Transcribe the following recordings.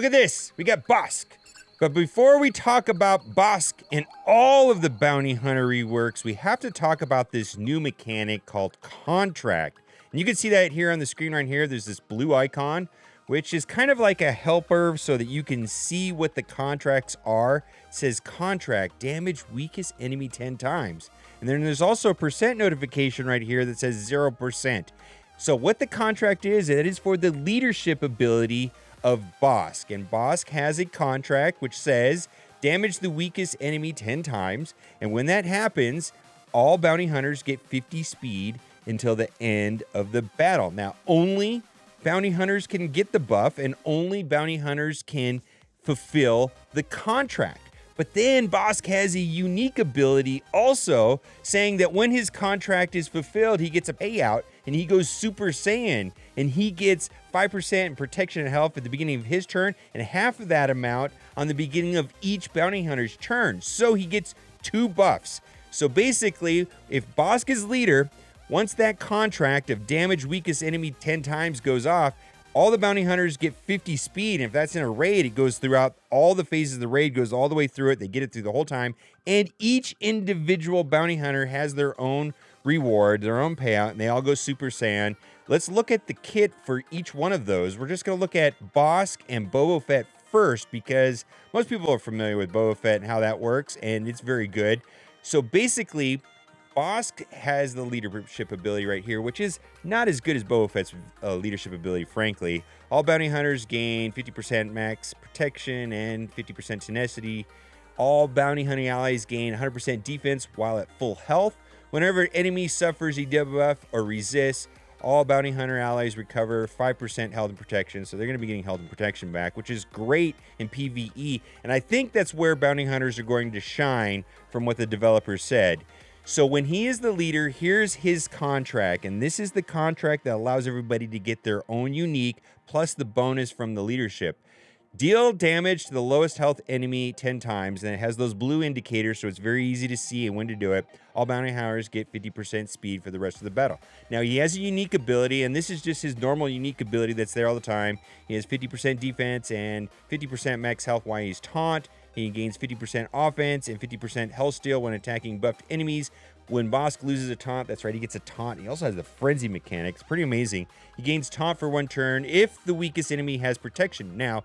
Look at this. We got Bossk. But before we talk about Bossk and all of the bounty hunter reworks, we have to talk about this new mechanic called contract. And you can see that here on the screen right here. There's this blue icon, which is kind of like a helper so that you can see what the contracts are. It says contract, damage weakest enemy 10 times. And then there's also a percent notification right here that says 0%. So what the contract is, it is for the leadership ability of Bossk. And Bossk has a contract which says damage the weakest enemy 10 times. And when that happens, all bounty hunters get 50 speed until the end of the battle. Now, only bounty hunters can get the buff and only bounty hunters can fulfill the contract. But then Bossk has a unique ability also saying that when his contract is fulfilled, he gets a payout and he goes Super Saiyan and he gets 5% in protection and health at the beginning of his turn and half of that amount on the beginning of each bounty hunter's turn. So he gets 2 buffs. So basically, if Bossk is leader, once that contract of damage weakest enemy 10 times goes off, all the bounty hunters get 50 speed. And if that's in a raid, it goes throughout all the phases of the raid, goes all the way through it. They get it through the whole time. And each individual bounty hunter has their own reward, their own payout, and they all go Super Saiyan. Let's look at the kit for each one of those. We're just going to look at Bossk and Boba Fett first because most people are familiar with Boba Fett and how that works, and it's very good. So basically, Bossk has the leadership ability right here, which is not as good as Boba Fett's leadership ability, frankly. All bounty hunters gain 50% max protection and 50% tenacity. All bounty hunting allies gain 100% defense while at full health. Whenever an enemy suffers a debuff or resists, all bounty hunter allies recover 5% health and protection. So they're going to be getting health and protection back, which is great in PvE. And I think that's where bounty hunters are going to shine from what the developers said. So when he is the leader, here's his contract. And this is the contract that allows everybody to get their own unique, plus the bonus from the leadership. Deal damage to the lowest health enemy 10 times, and it has those blue indicators, so it's very easy to see and when to do it. All bounty hunters get 50% speed for the rest of the battle. Now, he has a unique ability, and this is just his normal unique ability that's there all the time. He has 50% defense and 50% max health while he's taunt. He gains 50% offense and 50% health steal when attacking buffed enemies. When Bossk loses a taunt, that's right, he gets a taunt. He also has the frenzy mechanic. It's pretty amazing. He gains taunt for 1 turn if the weakest enemy has protection. Now,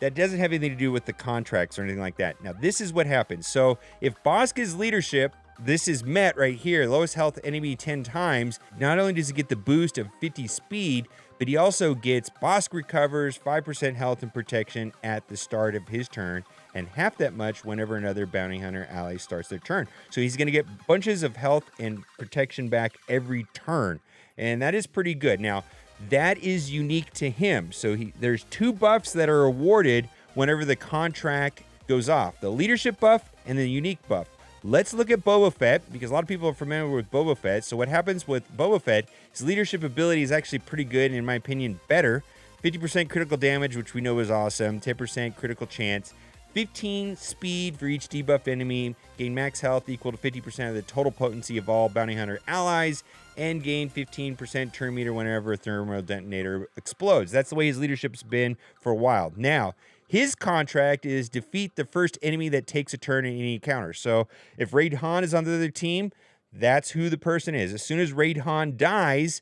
that doesn't have anything to do with the contracts or anything like that. Now, this is what happens. So, if Bossk is leadership, this is met right here. Lowest health enemy 10 times. Not only does he get the boost of 50 speed, but he also gets Bossk recovers 5% health and protection at the start of his turn, and half that much whenever another bounty hunter ally starts their turn. So he's going to get bunches of health and protection back every turn, and that is pretty good. Now, that is unique to him. So there's 2 buffs that are awarded whenever the contract goes off. The leadership buff and the unique buff. Let's look at Boba Fett, because a lot of people are familiar with Boba Fett. So what happens with Boba Fett, his leadership ability is actually pretty good, and in my opinion, better. 50% critical damage, which we know is awesome. 10% critical chance. 15 speed for each debuffed enemy. Gain max health equal to 50% of the total potency of all bounty hunter allies. And gain 15% turn meter whenever a thermal detonator explodes. That's the way his leadership's been for a while. Now, his contract is defeat the first enemy that takes a turn in any encounter. So if Raid Han is on the other team, that's who the person is. As soon as Raid Han dies,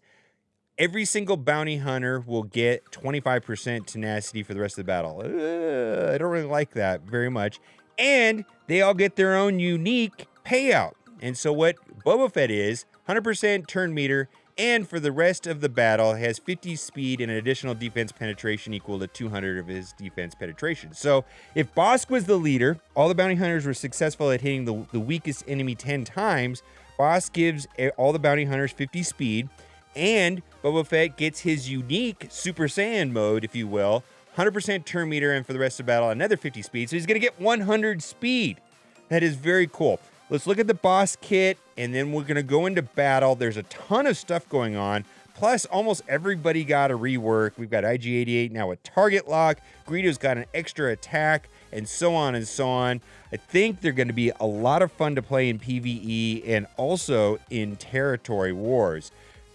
every single bounty hunter will get 25% tenacity for the rest of the battle. I don't really like that very much. And they all get their own unique payout. And so what Boba Fett is, 100% turn meter, and for the rest of the battle has 50 speed and an additional defense penetration equal to 200 of his defense penetration. So if Bossk was the leader, all the bounty hunters were successful at hitting the weakest enemy 10 times, Bossk gives all the bounty hunters 50 speed, and Boba Fett gets his unique Super Saiyan mode, if you will, 100% turn meter, and for the rest of the battle, another 50 speed. So he's going to get 100 speed. That is very cool. Let's look at the boss kit, and then we're going to go into battle. There's a ton of stuff going on. Plus, almost everybody got a rework. We've got IG-88 now with target lock. Greedo's got an extra attack, and so on and so on. I think they're going to be a lot of fun to play in PvE and also in territory wars.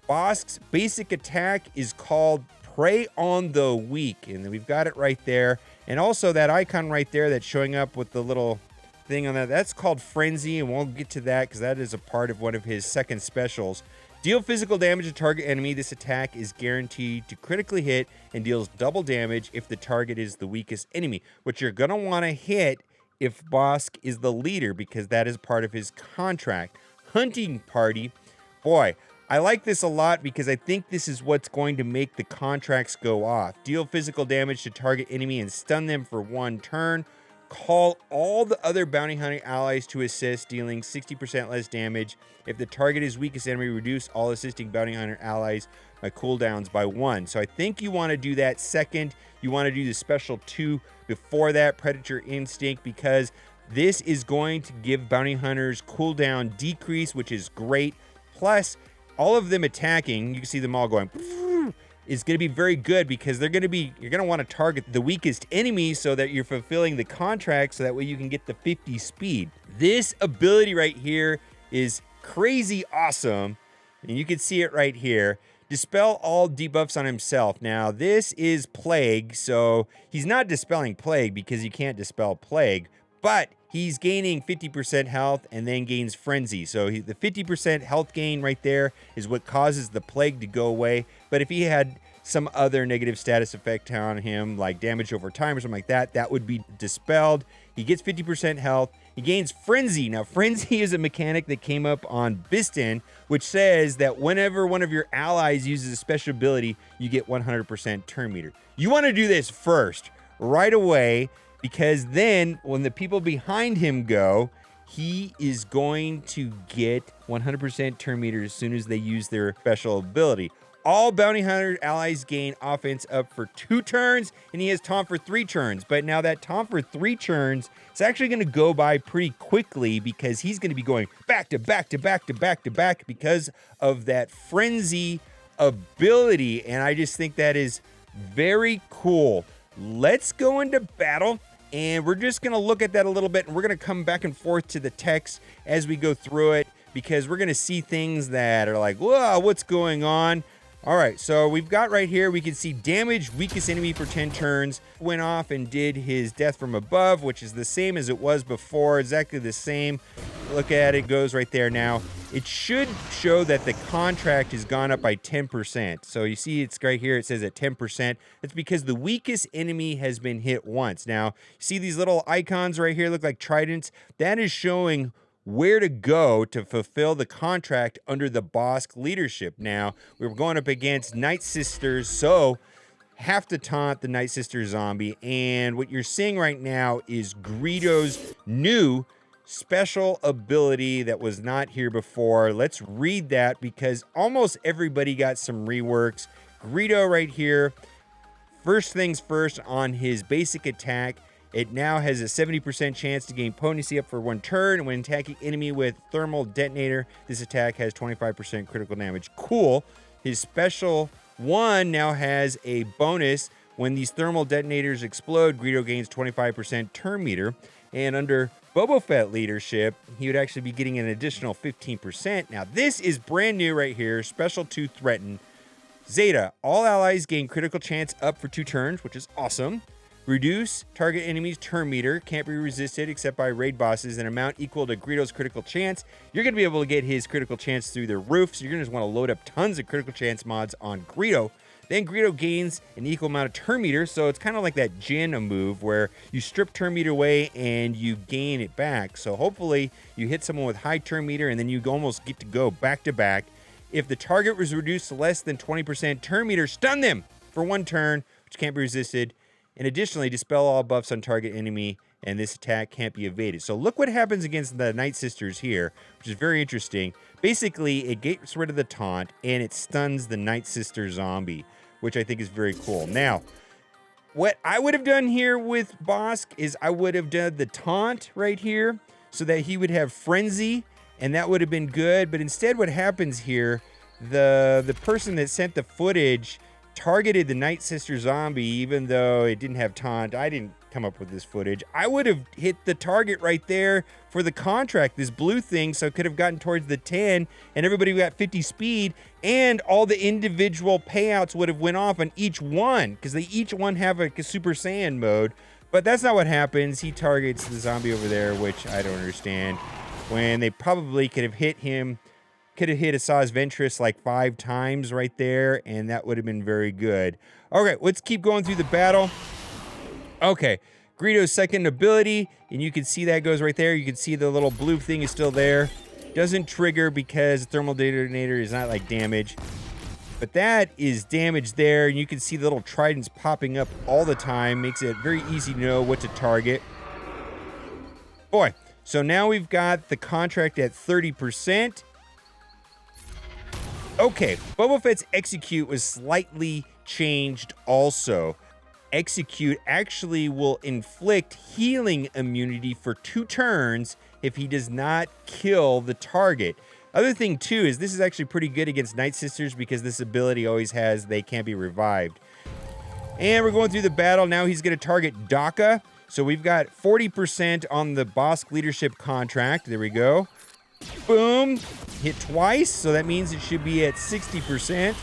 Bossk's basic attack is called prey on the weak. And then we've got it right there. And also that icon right there that's showing up with the little thing on that, that's called Frenzy, and we'll get to that because that is a part of one of his second specials. Deal physical damage to target enemy. This attack is guaranteed to critically hit and deals double damage if the target is the weakest enemy, which you're going to want to hit if Bossk is the leader because that is part of his contract. Hunting party. Boy, I like this a lot because I think this is what's going to make the contracts go off. Deal physical damage to target enemy and stun them for 1 turn. Call all the other bounty hunter allies to assist, dealing 60% less damage. If the target is weakest enemy, reduce all assisting bounty hunter allies by cooldowns by 1. So I think you want to do that second. You want to do the special 2 before that, Predator Instinct, because this is going to give bounty hunters cooldown decrease, which is great. Plus, all of them attacking, you can see them all going, is going to be very good because you're going to want to target the weakest enemy so that you're fulfilling the contract so that way you can get the 50 speed. This ability right here is crazy awesome. And you can see it right here. Dispel all debuffs on himself. Now, this is Plague, so he's not dispelling Plague because you can't dispel Plague, but he's gaining 50% health and then gains Frenzy. So the 50% health gain right there is what causes the Plague to go away. But if he had some other negative status effect on him, like damage over time or something like that, that would be dispelled. He gets 50% health. He gains Frenzy. Now, Frenzy is a mechanic that came up on Bistan, which says that whenever one of your allies uses a special ability, you get 100% turn meter. You want to do this first, right away, because then when the people behind him go, he is going to get 100% turn meter as soon as they use their special ability. All bounty hunter allies gain offense up for 2 turns, and he has taunt for 3 turns. But now that taunt for 3 turns, it's actually going to go by pretty quickly because he's going to be going back to back to back to back to back because of that Frenzy ability. And I just think that is very cool. Let's go into battle. And we're just going to look at that a little bit, and we're going to come back and forth to the text as we go through it because we're going to see things that are like, whoa, what's going on? All right, so we've got right here, we can see damage weakest enemy for 10 turns. Went off and did his death from above, which is the same as it was before, exactly the same. Look at it, goes right there now. It should show that the contract has gone up by 10%. So you see it's right here, it says at 10%. That's because the weakest enemy has been hit once. Now, see these little icons right here look like tridents? That is showing where to go to fulfill the contract under the Bossk leadership. Now, we're going up against Nightsisters, so have to taunt the Nightsister zombie. And what you're seeing right now is Greedo's new special ability that was not here before. Let's read that because almost everybody got some reworks. Greedo right here, first things first on his basic attack, it now has a 70% chance to gain potency up for 1 turn. When attacking enemy with thermal detonator, this attack has 25% critical damage. Cool. His special 1 now has a bonus. When these thermal detonators explode, Greedo gains 25% turn meter. And under Boba Fett leadership, he would actually be getting an additional 15%. Now, this is brand new right here. Special 2 threaten. Zeta, all allies gain critical chance up for 2 turns, which is awesome. Reduce target enemy's turn meter. Can't be resisted except by raid bosses. An amount equal to Greedo's critical chance. You're going to be able to get his critical chance through the roof. So you're going to just want to load up tons of critical chance mods on Greedo. Then Greedo gains an equal amount of turn meter. So it's kind of like that Jin move where you strip turn meter away and you gain it back. So hopefully you hit someone with high turn meter and then you almost get to go back to back. If the target was reduced to less than 20% turn meter, stun them for 1 turn, which can't be resisted. And additionally, dispel all buffs on target enemy, and this attack can't be evaded. So look what happens against the Nightsisters here, which is very interesting. Basically, it gets rid of the taunt, and it stuns the Nightsister zombie, which I think is very cool. Now, what I would have done here with Bossk is I would have done the taunt right here so that he would have Frenzy, and that would have been good. But instead, what happens here, the person that sent the footage targeted the Nightsister zombie, even though it didn't have taunt. I didn't come up with this footage. I would have hit the target right there for the contract, this blue thing, so it could have gotten towards the 10, and everybody got 50 speed, and all the individual payouts would have went off on each one, because they each one have a Super Saiyan mode. But that's not what happens. He targets the zombie over there, which I don't understand, when they probably could have hit him. Could have hit Asajj Ventress like 5 times right there, and that would have been very good. Okay, let's keep going through the battle. Okay, Greedo's second ability, and you can see that goes right there. You can see the little blue thing is still there. Doesn't trigger because thermal detonator is not like damage. But that is damage there, and you can see the little tridents popping up all the time. Makes it very easy to know what to target. Boy, so now we've got the contract at 30%. Okay, Boba Fett's execute was slightly changed also. Execute actually will inflict healing immunity for 2 turns if he does not kill the target. Other thing too is this is actually pretty good against Nightsisters because this ability always has they can't be revived. And we're going through the battle. Now he's going to target Daka. So we've got 40% on the Bossk leadership contract. There we go. Boom. Hit twice, so that means it should be at 60%.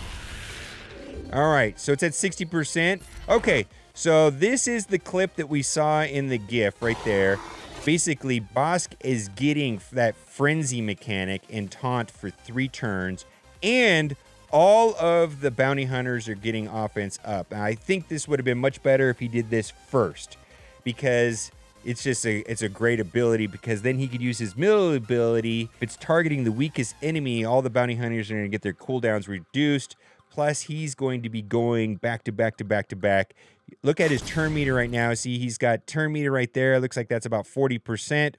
All right, so it's at 60%. Okay, so this is the clip that we saw in the GIF right there. Basically, Bossk is getting that frenzy mechanic and taunt for 3 turns, and all of the bounty hunters are getting offense up. And I think this would have been much better if he did this first, because it's just it's a great ability, because then he could use his middle ability. If it's targeting the weakest enemy, all the bounty hunters are going to get their cooldowns reduced. Plus, he's going to be going back to back to back to back. Look at his turn meter right now. See, he's got turn meter right there. Looks like that's about 40%.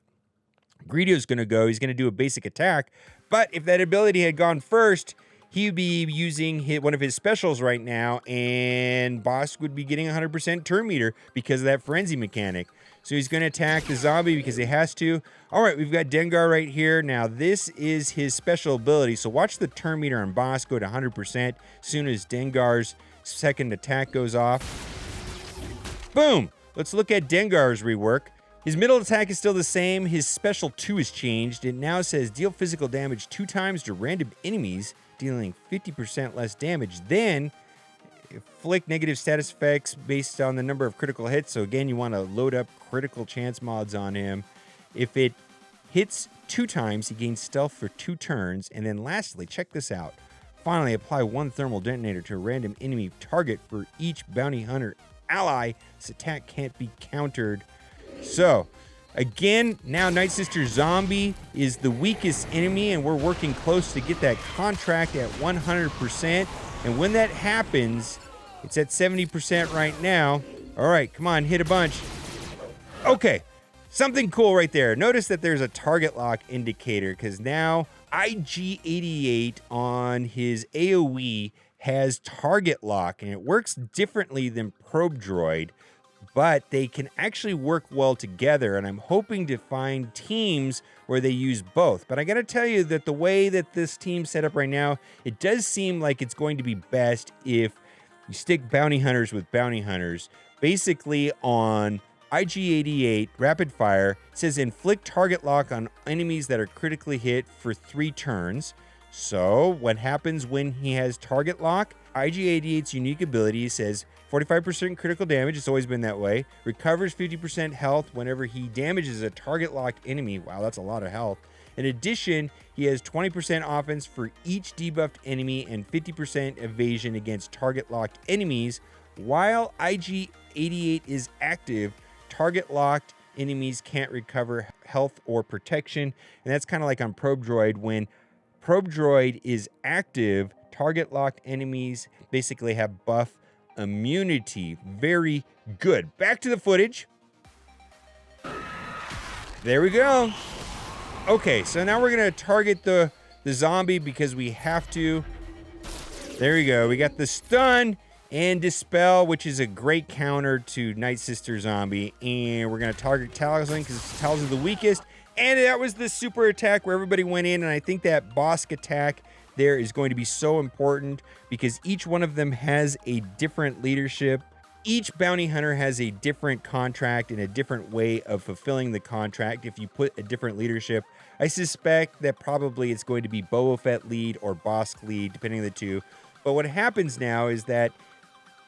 Greedo's going to go. He's going to do a basic attack. But if that ability had gone first, he'd be using one of his specials right now, and Bossk would be getting 100% turn meter because of that frenzy mechanic. So he's going to attack the zombie because he has to. All right, we've got Dengar right here. Now, this is his special ability. So watch the turn meter on Bossk go to 100% as soon as Dengar's second attack goes off. Boom! Let's look at Dengar's rework. His middle attack is still the same. His special 2 is changed. It now says deal physical damage 2 times to random enemies, dealing 50% less damage. Then inflict negative status effects based on the number of critical hits. So again, you want to load up critical chance mods on him. If it hits 2 times, he gains stealth for 2 turns. And then lastly, check this out. Finally, apply 1 thermal detonator to a random enemy target for each bounty hunter ally. This attack can't be countered. So again, now Nightsister Zombie is the weakest enemy, and we're working close to get that contract at 100%. And when that happens, it's at 70% right now. All right, come on, hit a bunch. Okay, something cool right there. Notice that there's a target lock indicator, because now IG-88 on his AoE has target lock, and it works differently than Probe Droid, but they can actually work well together, and I'm hoping to find teams where they use both. But I gotta tell you that the way that this team's set up right now, it does seem like it's going to be best if you stick bounty hunters with bounty hunters. Basically on IG-88 rapid fire, it says inflict target lock on enemies that are critically hit for 3 turns. So what happens when he has target lock? IG-88's unique ability says 45% critical damage, it's always been that way. Recovers 50% health whenever he damages a target locked enemy. Wow, that's a lot of health. In addition, he has 20% offense for each debuffed enemy and 50% evasion against target locked enemies. While IG-88 is active, target locked enemies can't recover health or protection. And that's kind of like on Probe Droid. When Probe Droid is active, target locked enemies basically have buff immunity. Very good. Back to the footage. There we go. Okay, so now we're gonna target the zombie because we have to. There we go. We got the stun and dispel, which is a great counter to Nightsister Zombie, and we're gonna target Talzin because Talzin's the weakest. And that was the super attack where everybody went in, and I think that Bossk attack there is going to be so important because each one of them has a different leadership. Each bounty hunter has a different contract and a different way of fulfilling the contract. If you put a different leadership, I suspect that probably it's going to be Boba Fett lead or Bossk lead, depending on the two. But what happens now is that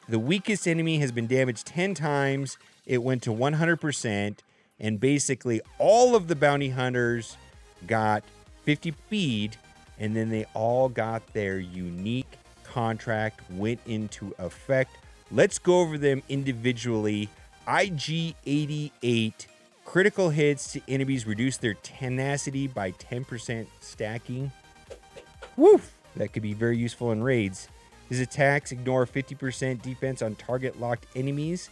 the weakest enemy has been damaged 10 times. It went to 100%. And basically all of the bounty hunters got 50 speed. And then they all got their unique contract went into effect. Let's go over them individually. IG-88, critical hits to enemies reduce their tenacity by 10% stacking. Woof! That could be very useful in raids. His attacks ignore 50% defense on target locked enemies,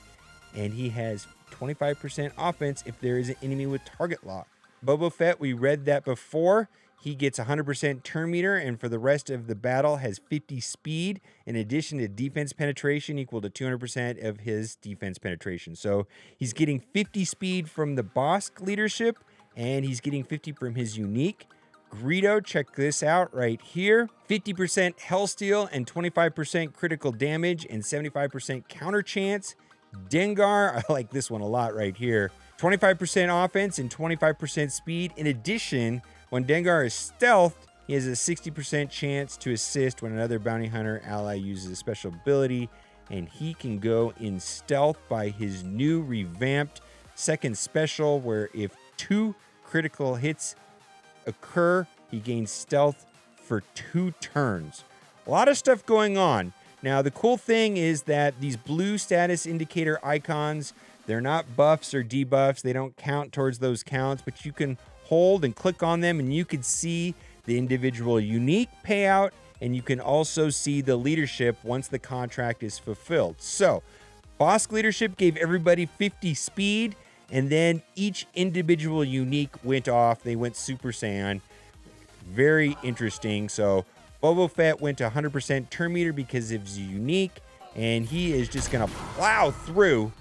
and he has 25% offense if there is an enemy with target lock. Boba Fett, we read that before. He gets 100% turn meter, and for the rest of the battle has 50 speed, in addition to defense penetration equal to 200% of his defense penetration. So he's getting 50 speed from the Bossk leadership, and he's getting 50 from his unique. Greedo, check this out right here. 50% Hellsteel and 25% critical damage and 75% counter chance. Dengar, I like this one a lot right here. 25% offense and 25% speed. In addition, when Dengar is stealthed, he has a 60% chance to assist when another bounty hunter ally uses a special ability, and he can go in stealth by his new revamped second special, where if 2 critical hits occur, he gains stealth for 2 turns. A lot of stuff going on. Now, the cool thing is that these blue status indicator icons, they're not buffs or debuffs. They don't count towards those counts, but you can hold and click on them and you can see the individual unique payout, and you can also see the leadership once the contract is fulfilled. So Bossk leadership gave everybody 50 speed, and then each individual unique went off. They went Super Saiyan. Very interesting. So Boba Fett went to 100% turn meter because it's unique, and he is just going to plow through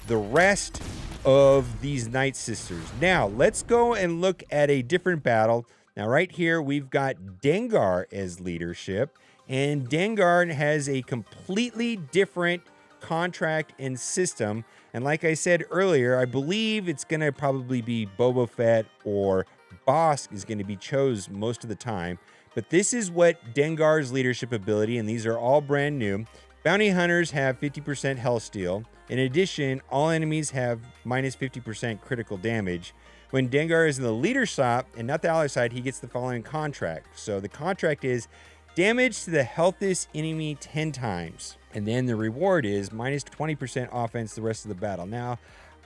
the rest of these Nightsisters. Now, let's go and look at a different battle. Now, right here, we've got Dengar as leadership, and Dengar has a completely different contract and system. And like I said earlier, I believe it's going to probably be Boba Fett or Bossk is going to be chosen most of the time. But this is what Dengar's leadership ability, and these are all brand new. Bounty hunters have 50% Hellsteel. In addition, all enemies have minus 50% critical damage. When Dengar is in the leader shop and not the ally side, he gets the following contract. So the contract is damage to the healthiest enemy 10 times. And then the reward is minus 20% offense the rest of the battle. Now,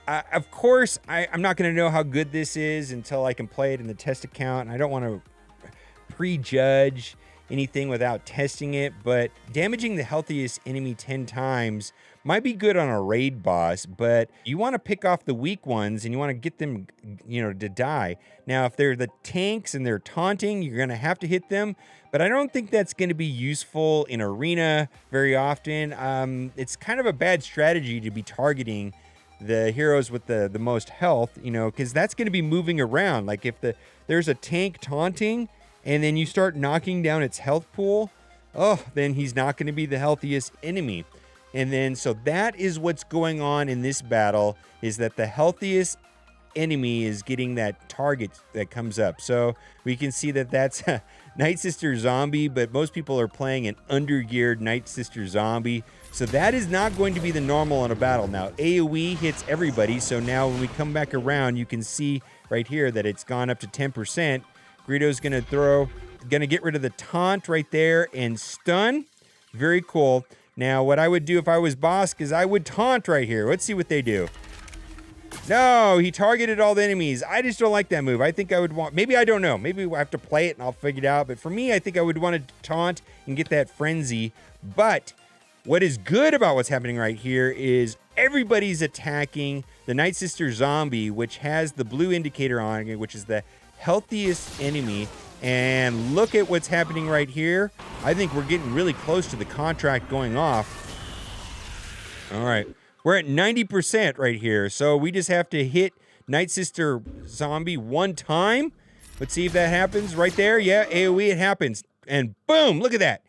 of course, I'm not going to know how good this is until I can play it in the test account. And I don't want to prejudge anything without testing it. But damaging the healthiest enemy 10 times might be good on a raid boss, but you want to pick off the weak ones and you want to get them, to die. Now, if they're the tanks and they're taunting, you're going to have to hit them, but I don't think that's going to be useful in arena very often. It's kind of a bad strategy to be targeting the heroes with the most health, because that's going to be moving around. Like if there's a tank taunting and then you start knocking down its health pool, then he's not going to be the healthiest enemy. And then, so that is what's going on in this battle, is that the healthiest enemy is getting that target that comes up. So we can see that that's a Nightsister zombie, but most people are playing an undergeared Nightsister zombie. So that is not going to be the normal in a battle. Now, AoE hits everybody. So now when we come back around, you can see right here that it's gone up to 10%. Greedo's going to get rid of the taunt right there and stun. Very cool. Now, what I would do if I was Bossk is I would taunt right here. Let's see what they do. No, he targeted all the enemies. I just don't like that move. I think I would want, maybe I don't know. Maybe I have to play it and I'll figure it out. But for me, I think I would want to taunt and get that frenzy. But what is good about what's happening right here is everybody's attacking the Nightsister zombie, which has the blue indicator on it, which is the healthiest enemy. And look at what's happening right here. I think we're getting really close to the contract going off. All right. We're at 90% right here. So we just have to hit Nightsister zombie one time. Let's see if that happens right there. Yeah, AoE, it happens. And boom, look at that.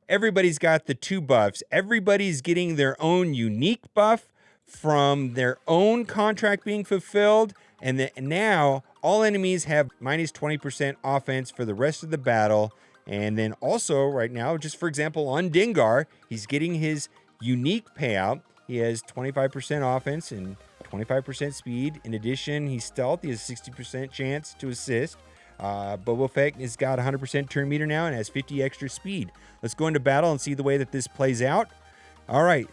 Everybody's got the 2 buffs. Everybody's getting their own unique buff from their own contract being fulfilled. And now all enemies have minus 20% offense for the rest of the battle. And then also right now, just for example, on Dengar, he's getting his unique payout. He has 25% offense and 25% speed. In addition, he's stealth. He has a 60% chance to assist. Boba Fett has got 100% turn meter now and has 50 extra speed. Let's go into battle and see the way that this plays out. All right.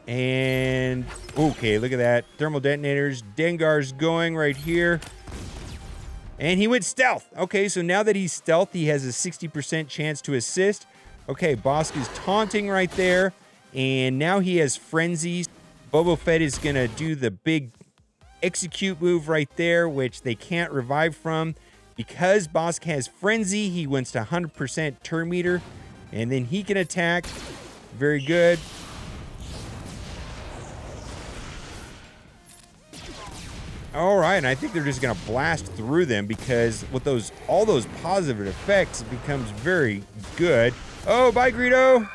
And, okay, look at that. Thermal detonators. Dengar's going right here. And he went stealth. Okay, so now that he's stealth, he has a 60% chance to assist. Okay, Bossk is taunting right there. And now he has frenzy. Boba Fett is going to do the big execute move right there, which they can't revive from. Because Bossk has frenzy, he went to 100% turn meter. And then he can attack. Very good. All right, and I think they're just going to blast through them because with all those positive effects, it becomes very good. Oh, bye, Greedo.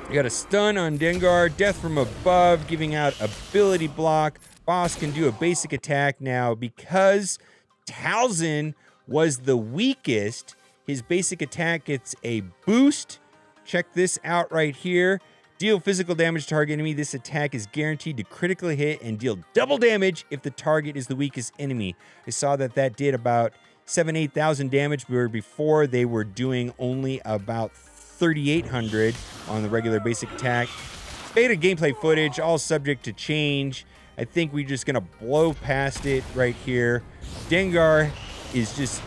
You got a stun on Dengar, death from above, giving out ability block. Bossk can do a basic attack now because Talzin was the weakest. His basic attack gets a boost. Check this out right here. Deal physical damage to target enemy. This attack is guaranteed to critically hit and deal double damage if the target is the weakest enemy. I saw that did about 8,000 damage, where before they were doing only about 3,800 on the regular basic attack. Beta gameplay footage, all subject to change. I think we're just going to blow past it right here. Dengar is just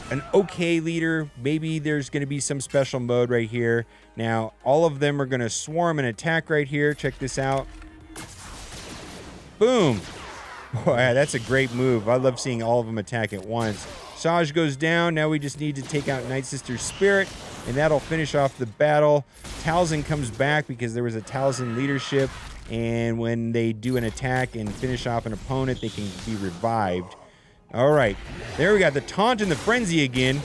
an okay leader. Maybe there's going to be some special mode right here. Now, all of them are going to swarm and attack right here. Check this out. Boom. Boy, that's a great move. I love seeing all of them attack at once. SWGOH goes down. Now we just need to take out Nightsisters' spirit, and that'll finish off the battle. Talzin comes back because there was a Talzin leadership, and when they do an attack and finish off an opponent, they can be revived. All right, there we got the taunt and the frenzy again.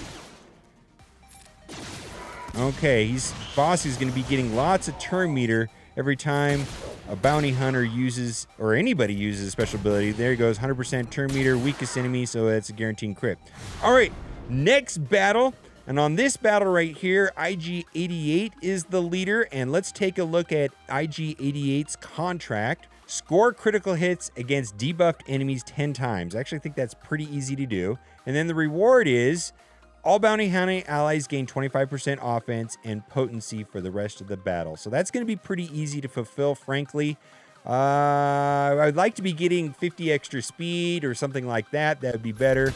Okay, Bossk is going to be getting lots of turn meter every time a bounty hunter uses, or anybody uses a special ability. There he goes, 100% turn meter, weakest enemy, so that's a guaranteed crit. All right, next battle. And on this battle right here, IG-88 is the leader. And let's take a look at IG-88's contract. Score critical hits against debuffed enemies 10 times. I actually think that's pretty easy to do. And then the reward is all bounty hunting allies gain 25% offense and potency for the rest of the battle. So that's going to be pretty easy to fulfill, frankly. I'd like to be getting 50 extra speed or something like that. That would be better.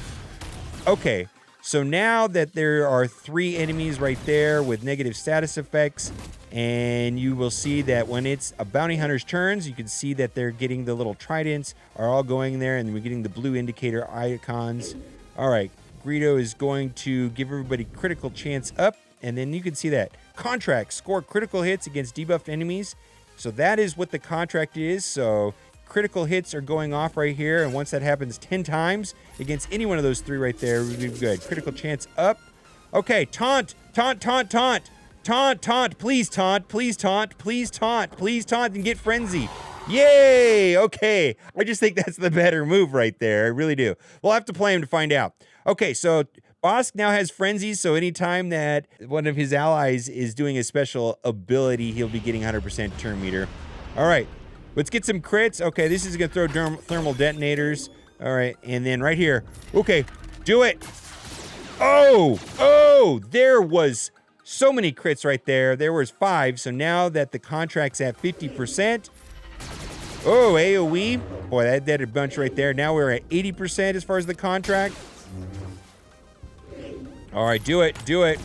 Okay, so now that there are 3 enemies right there with negative status effects, and you will see that when it's a bounty hunter's turns, you can see that they're getting the little tridents are all going there, and we're getting the blue indicator icons. All right, Greedo is going to give everybody critical chance up, and then you can see that contract, score critical hits against debuffed enemies. So that is what the contract is. So critical hits are going off right here, and once that happens 10 times against any one of those 3 right there, we're good. Critical chance up. Okay, taunt, taunt, taunt, taunt. Taunt, taunt, please taunt, please taunt, please taunt, please taunt, and get frenzy. Yay! Okay, I just think that's the better move right there. I really do. We'll have to play him to find out. Okay, so Bossk now has frenzy, so anytime that one of his allies is doing a special ability, he'll be getting 100% turn meter. All right, let's get some crits. Okay, this is going to throw thermal detonators. All right, and then right here. Okay, do it. Oh, there was so many crits right there. There was 5. So now that the contract's at 50%. Oh, AoE. Boy, that did a bunch right there. Now we're at 80% as far as the contract. All right, do it, do it.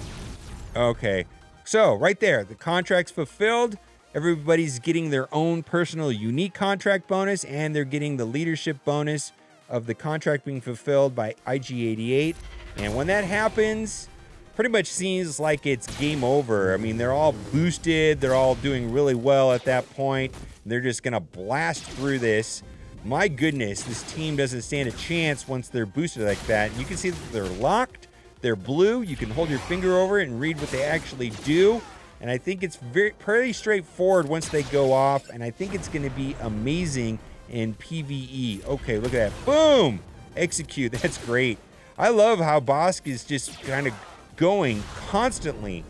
Okay. So right there, the contract's fulfilled. Everybody's getting their own personal unique contract bonus, and they're getting the leadership bonus of the contract being fulfilled by IG-88. And when that happens, pretty much seems like it's game over. I mean, they're all boosted. They're all doing really well at that point. They're just going to blast through this. My goodness, this team doesn't stand a chance once they're boosted like that. You can see that they're locked. They're blue. You can hold your finger over it and read what they actually do. And I think it's pretty straightforward once they go off. And I think it's going to be amazing in PvE. Okay, look at that. Boom! Execute. That's great. I love how Bossk is just kind of going constantly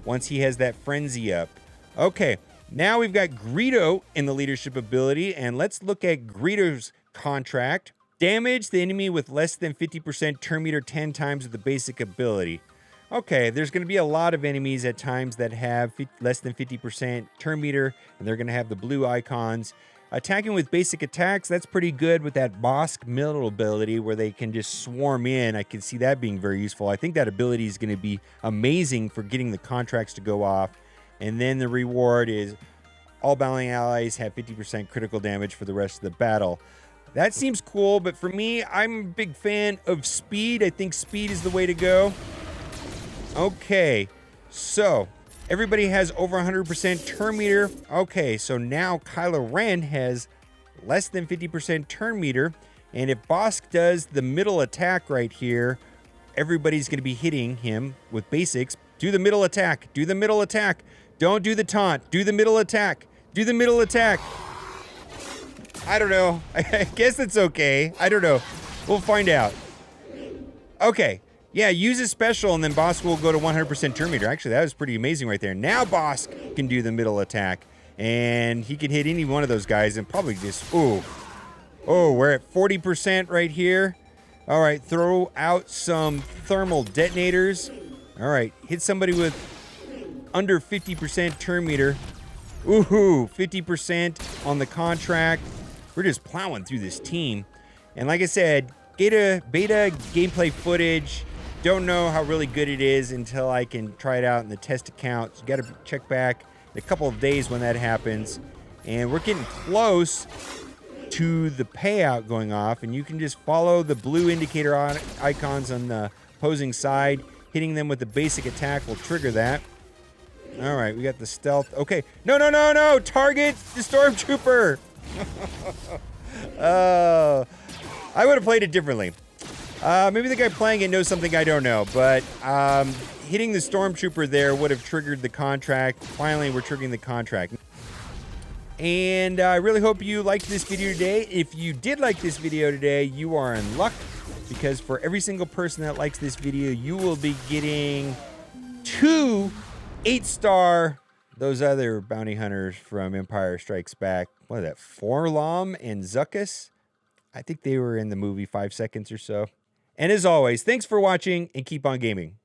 once he has that frenzy up. Okay, now we've got Greedo in the leadership ability. And let's look at Greedo's contract. Damage the enemy with less than 50% turn meter 10 times with the basic ability. Okay, there's going to be a lot of enemies at times that have less than 50% turn meter, and they're going to have the blue icons. Attacking with basic attacks, that's pretty good with that Bossk middle ability where they can just swarm in. I can see that being very useful. I think that ability is going to be amazing for getting the contracts to go off. And then the reward is all battling allies have 50% critical damage for the rest of the battle. That seems cool, but for me, I'm a big fan of speed. I think speed is the way to go. Okay, so everybody has over 100% turn meter. Okay, so now Kylo Ren has less than 50% turn meter. And if Bossk does the middle attack right here, everybody's going to be hitting him with basics. Do the middle attack. Do the middle attack. Don't do the taunt. Do the middle attack. Do the middle attack. I don't know. I guess it's okay. I don't know. We'll find out. Okay. Yeah, use a special and then Bossk will go to 100% turn meter. Actually, that was pretty amazing right there. Now Bossk can do the middle attack. And he can hit any one of those guys and probably just... Oh, we're at 40% right here. All right, throw out some thermal detonators. All right, hit somebody with under 50% turn meter. Ooh, 50% on the contract. We're just plowing through this team. And like I said, beta gameplay footage. Don't know how really good it is until I can try it out in the test account. So you got to check back in a couple of days when that happens. And we're getting close to the payout going off. And you can just follow the blue indicator icons on the opposing side. Hitting them with the basic attack will trigger that. All right, we got the stealth. Okay. No. Target the stormtrooper. I would have played it differently. Maybe the guy playing it knows something I don't know, but hitting the stormtrooper there would have triggered the contract. Finally, we're triggering the contract. And I really hope you liked this video today. If you did like this video today, you are in luck, because for every single person that likes this video, you will be getting 2 8-star, those other bounty hunters from Empire Strikes Back. What is that? Forlom and Zuckuss? I think they were in the movie 5 seconds or so. And as always, thanks for watching and keep on gaming.